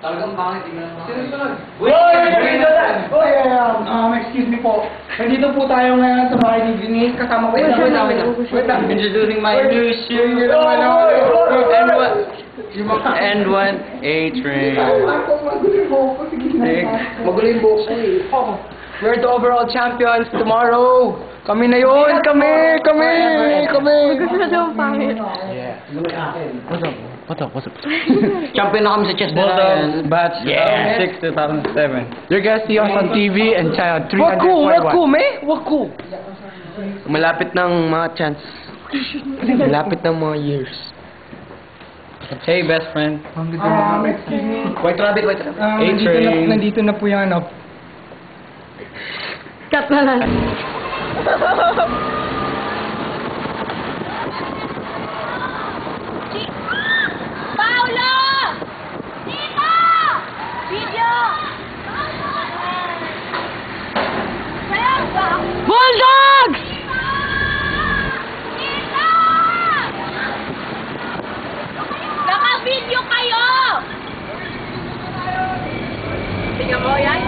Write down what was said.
Talagang pangit, tingnan mo. Excuse me po. Nandito po tayo ngayon sa bahay ni Vinny. Kasama ko. Wait lang. Introducing my new shoe. And one A-Train. Magulo yung buhok ko eh. We're the overall champions tomorrow. Kami na yun. Kami. Gusto na daw pangit. What's up? Champion na kami sa chess Bulldogs batch 2006, 2007. You're gonna see us on TV and channel 341. Waku. Malapit ng mga chance. Malapit ng mga years. Hey, best friend. Excuse me. White Rabbit. A-Train. Nandito na po yan. Cut na lang. Paulo! Dito! Video! Sayang ba? Bulldogs! Dito! Naka-video kayo! Tingnan mo yan,